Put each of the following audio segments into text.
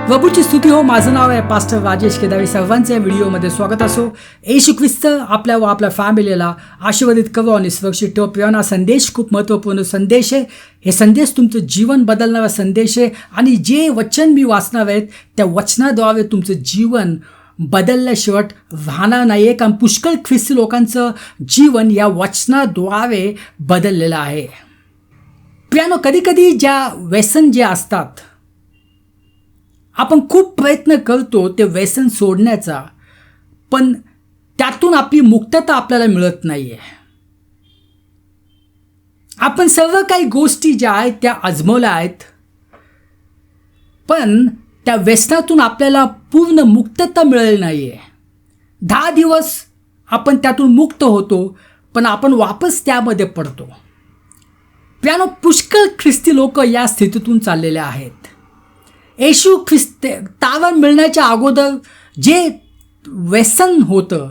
प्रभूची स्तुती हो. माझं नाव आहे पास्टर राजेश केदारी. सर्वांचे या व्हिडिओमध्ये स्वागत असो. येशू ख्रिस्त आपल्या व आपल्या फॅमिलीला आशीर्वादित करो आणि सुरक्षित ठेवो. प्रियांनो, संदेश खूप महत्त्वपूर्ण संदेश आहे. हे संदेश तुमचं जीवन बदलणारा संदेश आहे आणि जे वचन मी वाचणार आहेत त्या वचनाद्वारे तुमचं जीवन बदलल्याशिवाय राहणार नाही आहे. कारण पुष्कळ ख्रिस्ती लोकांचं जीवन या वचनाद्वारे बदललेलं आहे. प्रियांनो, कधीकधी ज्या व्यसन जे असतात, आपण खूप प्रयत्न करतो ते व्यसन सोडण्याचा, पण त्यातून आपली मुक्तता आपल्याला मिळत नाही आहे. आपण सर्व काही गोष्टी ज्या आहेत त्या आजमावल्या आहेत, पण त्या व्यसनातून आपल्याला पूर्ण मुक्तता मिळाली नाही आहे. 10 दिवस आपण त्यातून मुक्त होतो, पण आपण वापस त्यामध्ये पडतो. प्रियांनो, पुष्कळ ख्रिस्ती लोक या स्थितीतून चाललेले आहेत. येशू ख्रिस्त तारण मिळण्याच्या अगोदर जे व्यसन होतं,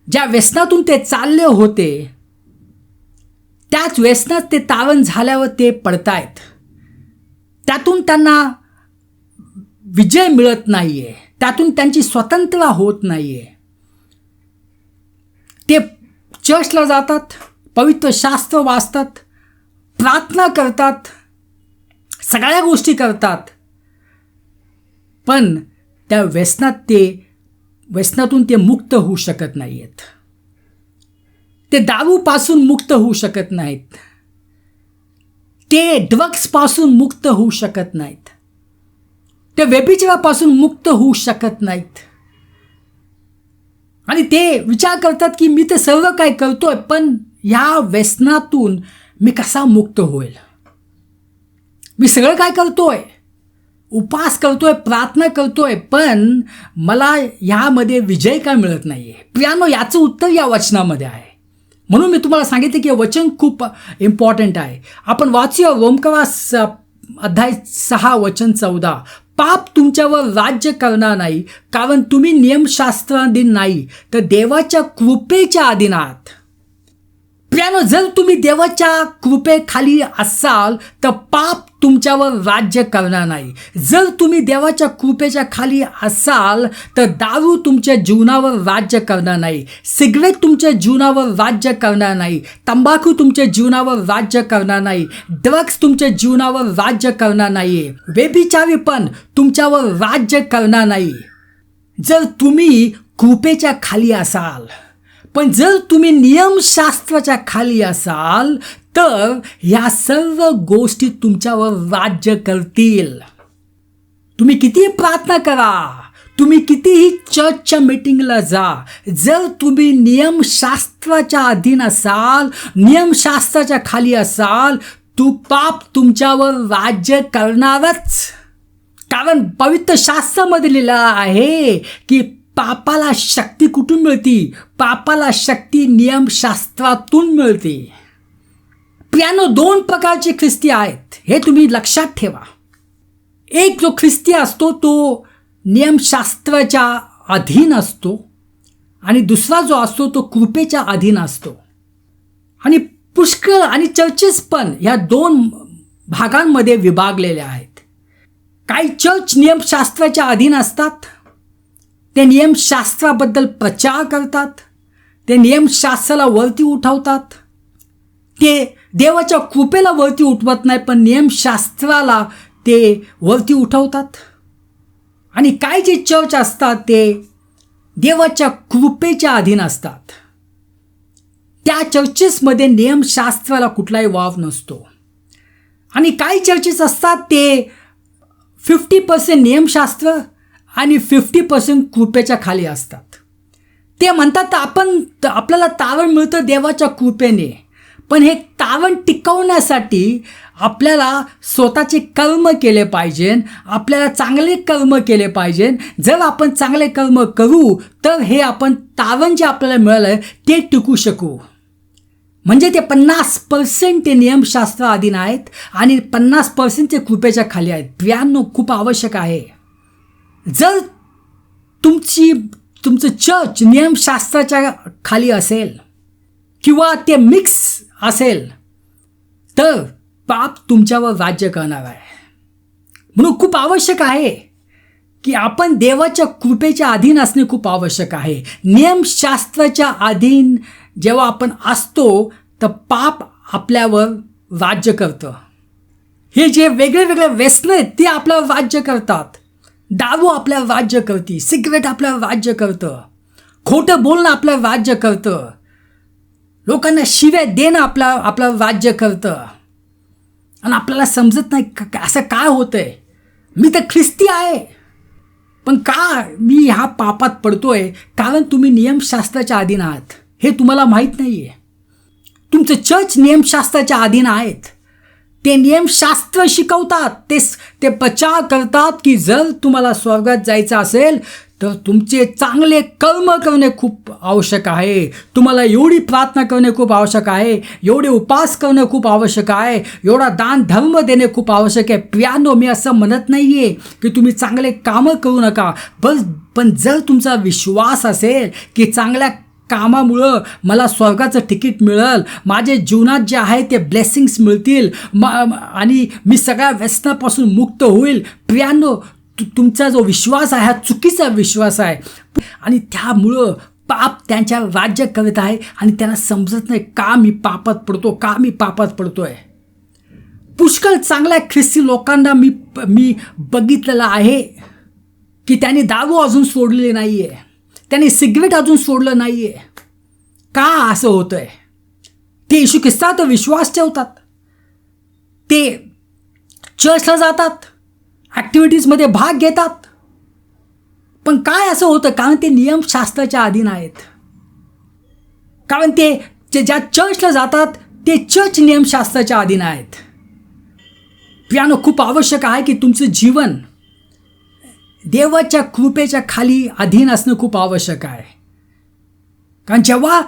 ज्या व्यसनातून ते चालले होते, त्याच व्यसनात ते तारण झाल्यावर ते पडतायत. त्यातून त्यांना विजय मिळत नाही आहे, त्यातून त्यांची स्वतंत्रता होत नाही आहे. ते चर्चला जातात, पवित्र शास्त्र वाचतात, प्रार्थना करतात, सगळ्या गोष्टी करतात, पण त्या व्यसनातून ते मुक्त होऊ शकत नाही आहेत. ते दारूपासून मुक्त होऊ शकत नाहीत, ते ड्रग्सपासून मुक्त होऊ शकत नाहीत, ते व्यभिचारापासून मुक्त होऊ शकत नाहीत. आणि ते विचार करतात की मी तर सर्व काय करतोय, पण ह्या व्यसनातून मी कसा मुक्त होईल. मी सगळं काय करतोय, उपास करतोय, प्रार्थना करतोय, पण मला ह्यामध्ये विजय काय मिळत नाही आहे. प्रियांनो, याचं उत्तर या वचनामध्ये आहे. म्हणून मी तुम्हाला सांगितलं की हे वचन खूप इम्पॉर्टंट आहे. आपण वाचूया रोमकरास अध्याय 6 वचन 14. पाप तुमच्यावर राज्य करणार नाही, कारण तुम्ही नियमशास्त्राधीन नाही तर देवाच्या कृपेच्या अधीन आहात. प्रियांनो, जर तुम्ही देवाच्या कृपेखाली असाल तर पाप तुमच्यावर राज्य करणार नाही. जर तुम्ही देवाच्या कृपेच्या खाली असाल तर दारू तुमच्या जीवनावर राज्य करणार नाही, सिगरेट तुमच्या जीवनावर राज्य करणार नाही, तंबाखू तुमच्या जीवनावर राज्य करणार नाही, ड्रग्स तुमच्या जीवनावर राज्य करणार नाही, व्यभिचारीपण तुमच्यावर राज्य करणार नाही, जर तुम्ही कृपेच्या खाली असाल. पण जर तुम्ही नियमशास्त्राच्या खाली असाल तर ह्या सर्व गोष्टी तुमच्यावर राज्य करतील. तुम्ही कितीही प्रार्थना करा, तुम्ही कितीही चर्चच्या मीटिंगला जा, जर तुम्ही नियमशास्त्राच्या अधीन असाल, नियमशास्त्राच्या खाली असाल, पाप तुमच्यावर राज्य करणारच. कारण पवित्र शास्त्रामध्ये लिहिलं आहे की पापाला शक्ती कुठून मिळते? पापाला शक्ती नियमशास्त्रातून मिळते. प्रियांनो, 2 प्रकारचे ख्रिस्ती आहेत, हे तुम्ही लक्षात ठेवा. एक जो ख्रिस्ती असतो तो नियमशास्त्राच्या अधीन असतो आणि दुसरा जो असतो तो कृपेच्या अधीन असतो. आणि पुष्कळ आणि चर्चेस पण ह्या 2 भागांमध्ये विभागलेले आहेत. काही चर्च नियमशास्त्राच्या अधीन असतात, ते नियमशास्त्राबद्दल प्रचार करतात, ते नियमशास्त्राला वरती उठवतात, ते देवाच्या कृपेला वरती उठवत नाही पण नियमशास्त्राला ते वरती उठवतात. आणि काही जे चर्च असतात ते देवाच्या कृपेच्या अधीन असतात. त्या चर्चेसमध्ये नियमशास्त्राला कुठलाही वाव नसतो. आणि काही चर्चेस असतात ते 50% नियमशास्त्र आणि 50% कृपेच्या खाली असतात. ते म्हणतात आपल्याला तारण मिळतं देवाच्या कृपेने, पण हे तारण टिकवण्यासाठी आपल्याला स्वतःचे कर्म केले पाहिजे, आपल्याला चांगले कर्म केले पाहिजे. जर आपण चांगले कर्म करू तर हे आपण तारण जे आपल्याला मिळालं आहे ते टिकू शकू. म्हणजे ते 50% ते नियमशास्त्र अधीन आहेत आणि 50% ते कृपेच्या खाली आहेत. प्रियांनो, खूप आवश्यक आहे. जर तुमचं चर्च नियमशास्त्राच्या खाली असेल किंवा ते मिक्स असेल तर पाप तुमच्यावर राज्य करणार आहे. म्हणून खूप आवश्यक आहे की आपण देवाच्या कृपेच्या अधीन असणे खूप आवश्यक आहे. नियमशास्त्राच्या अधीन जेव्हा आपण असतो तर पाप आपल्यावर राज्य करतं. हे जे वेगळे वेगळे व्यसनं आहेत ते आपल्यावर राज्य करतात. दारू आपल्यावर राज्य करते, सिगरेट आपल्यावर राज्य करतं, खोटं बोलणं आपल्यावर राज्य करतं, लोकांना शिव्या देणं आपल्यावर राज्य करतं. आणि आपल्याला समजत नाही असं काय होतंय. मी तर ख्रिस्ती आहे पण का मी ह्या पापात पडतोय? कारण तुम्ही नियमशास्त्राच्या अधीन आहात हे तुम्हाला माहीत नाही आहे. तुमचं चर्च नियमशास्त्राच्या अधीन आहेत. ते नियमशास्त्र शिकवतात, ते प्रचार करतात की जर तुम्हाला स्वर्गात जायचं असेल तर तुमचे चांगले कर्म करणे खूप आवश्यक आहे, तुम्हाला एवढी प्रार्थना करणे खूप आवश्यक आहे, एवढे उपास करणे खूप आवश्यक आहे, एवढा दान धर्म देणे खूप आवश्यक आहे. प्रियानो, मी असं म्हणत नाही आहे की तुम्ही चांगले कामं करू नका, पण जर तुमचा विश्वास असेल की चांगल्या कामामुळं मला स्वर्गाचं तिकीट मिळेल, माझ्या जीवनात जे आहे ते ब्लेसिंग्स मिळतील आणि मी सगळ्या व्यसनापासून मुक्त होईल, प्रियानो, तुमचा जो विश्वास आहे हा चुकीचा विश्वास आहे आणि त्यामुळं पाप त्यांच्यावर राज्य करत आहे आणि त्यांना समजत नाही का मी पापात पडतोय. पुष्कळ चांगल्या ख्रिस्ती लोकांना मी बघितलेलं आहे की त्यांनी दारू अजून सोडलेली नाही आहे, त्यांनी सिगरेट अजून सोडलं नाही आहे. का असं होतंय? ते येशू ख्रिस्तावर विश्वास ठेवतात, ते चर्चला जातात, ॲक्टिव्हिटीजमध्ये भाग घेतात, पण काय असं होतं? कारण ते नियमशास्त्राच्या अधीन आहेत. कारण ते ज्या चर्चला जातात ते चर्च नियमशास्त्राच्या अधीन आहेत. प्रियानो, खूप आवश्यक आहे की तुमचं जीवन देवाच्या कृपेच्या खाली अधीन असणं खूप आवश्यक आहे. कारण जेव्हा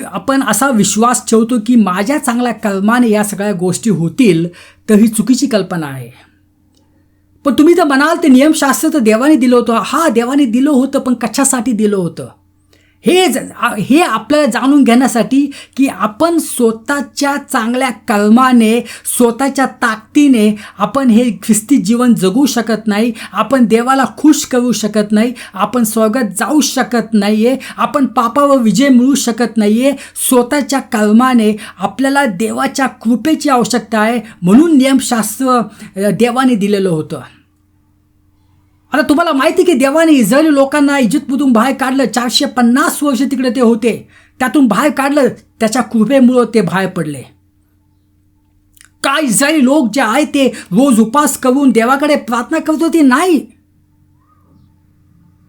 आपण असा विश्वास ठेवतो की माझ्या चांगल्या कर्माने या सगळ्या गोष्टी होतील तर ही चुकीची कल्पना आहे. पण तुम्ही तर म्हणाल ते नियमशास्त्र तर देवाने दिलं होतं. हा, देवाने दिलं होतं, पण कशासाठी दिलं होतं? हे आपल्याला जाणून घेण्यासाठी की आपण स्वतःच्या चांगल्या कर्माने, स्वतःच्या ताकदीने आपण हे ख्रिस्ती जीवन जगू शकत नाही, आपण देवाला खुश करू शकत नाही, आपण स्वर्गात जाऊ शकत नाही आहे, आपण पापावर विजय मिळवू शकत नाही आहे. स्वतःच्या कर्माने आपल्याला देवाच्या कृपेची आवश्यकता आहे, म्हणून नियमशास्त्र देवाने दिलेलं होतं. आता तुम्हाला माहिती की देवाने इस्रायली लोकांना इजिप्तमधून बाहेर काढलं. 450 वर्ष तिकडे ते होते, त्यातून बाहेर काढलं, त्याच्या कृपेमुळं ते बाहेर पडले. का इस्रायली लोक जे आहे ते रोज उपास करून देवाकडे प्रार्थना करत होते? नाही,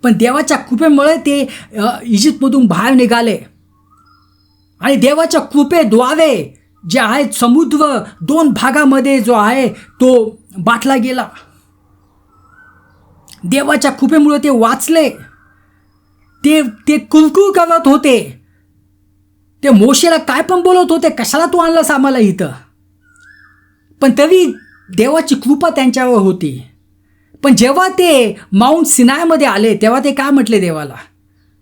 पण देवाच्या कृपेमुळे ते इजिप्तमधून बाहेर निघाले आणि देवाच्या कृपेद्वारे जे आहे समुद्र 2 भागामध्ये जो आहे तो बाटला गेला. देवाच्या कृपेमुळे ते वाचले. ते कुरकुर करत होते, ते मोशेला काय पण बोलत होते, कशाला तू आणलंस आम्हाला इथं, पण तरी देवाची कृपा त्यांच्यावर होती. पण जेव्हा ते माउंट सिनायमध्ये आले तेव्हा ते काय म्हटले देवाला?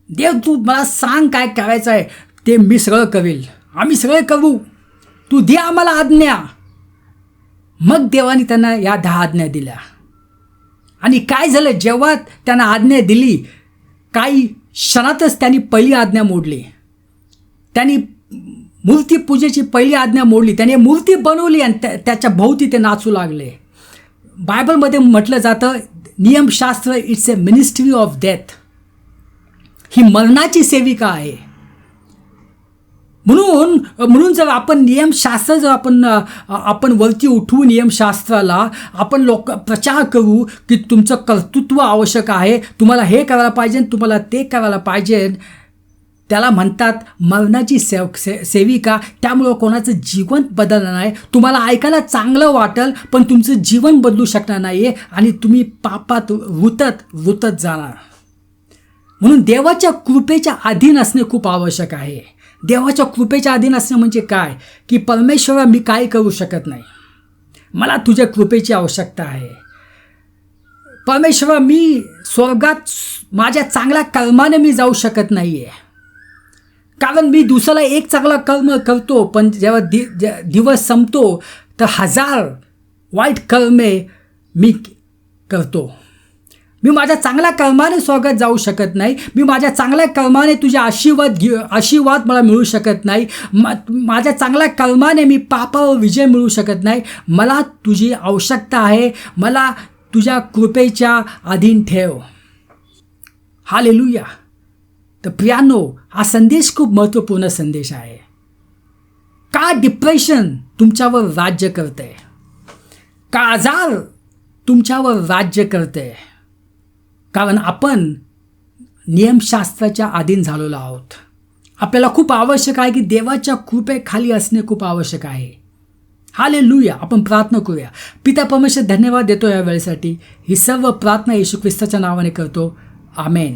देव, तू मला सांग काय करायचं आहे, ते मी सगळं करेल, आम्ही सगळे करू, तू दे आम्हाला आज्ञा. मग देवाने त्यांना या 10 आज्ञा दिल्या. आणि काय झालं? जेव्हा त्यांना आज्ञा दिली, काही क्षणातच त्यांनी पहिली आज्ञा मोडली. त्यांनी मूर्तीपूजेची पहिली आज्ञा मोडली. त्याने मूर्ती बनवली आणि त्याच्या भोवती ते नाचू लागले. बायबलमध्ये म्हटलं जातं, नियमशास्त्र it's a ministry of death, ही मरणाची सेविका आहे. म्हणून जर आपण नियमशास्त्र आपण वरती उठवू नियमशास्त्राला, आपण प्रचार करू की तुमचं कर्तृत्व आवश्यक आहे, तुम्हाला हे करायला पाहिजे, तुम्हाला ते करायला पाहिजे, त्याला म्हणतात मरणाची सेविका. त्यामुळं कोणाचं जीवन बदलणार नाही. तुम्हाला ऐकायला चांगलं वाटेल पण तुमचं जीवन बदलू शकणार नाही आहे आणि तुम्ही पापात रुतत जाणार. म्हणून देवाच्या कृपेच्या अधीन असणे खूप आवश्यक आहे. देवाच्या कृपेच्या अधीन असणं म्हणजे काय? की परमेश्वरा, मी काय करू शकत नाही, मला तुझ्या कृपेची आवश्यकता आहे. परमेश्वरा, मी स्वर्गात माझ्या चांगल्या कर्माने मी जाऊ शकत नाही आहे, कारण मी दुसऱ्याला एक चांगला कर्म करतो, पण जेव्हा दिवस संपतो तर 1000 वाईट कर्मे मी करतो. मी माझ्या चांगल्या कर्माने स्वर्गात जाऊ शकत नाही. मी माझ्या चांगल्या कर्माने तुझे आशीर्वाद मला मिळू शकत नाही. माझ्या चांगल्या कर्माने मी पापावर विजय मिळू शकत नाही. मला तुझी आवश्यकता आहे. मला तुझ्या कृपेच्या अधीन ठेव. हालेलुया. तर प्रियानो, हा संदेश खूप महत्त्वपूर्ण संदेश आहे. का डिप्रेशन तुमच्यावर राज्य करते? का आजार तुमच्यावर राज्य करते? कारण आपण नियमशास्त्राच्या अधीन झालेलो आहोत. आपल्याला खूप आवश्यक आहे की देवाच्या कृपेखाली असणे खूप आवश्यक आहे. हालेलुया. आपण प्रार्थना करूया. पिता परमेश्वर, धन्यवाद देतो या वेळेसाठी. ही सर्व प्रार्थना येशू ख्रिस्ताच्या नावाने करतो. आमेन.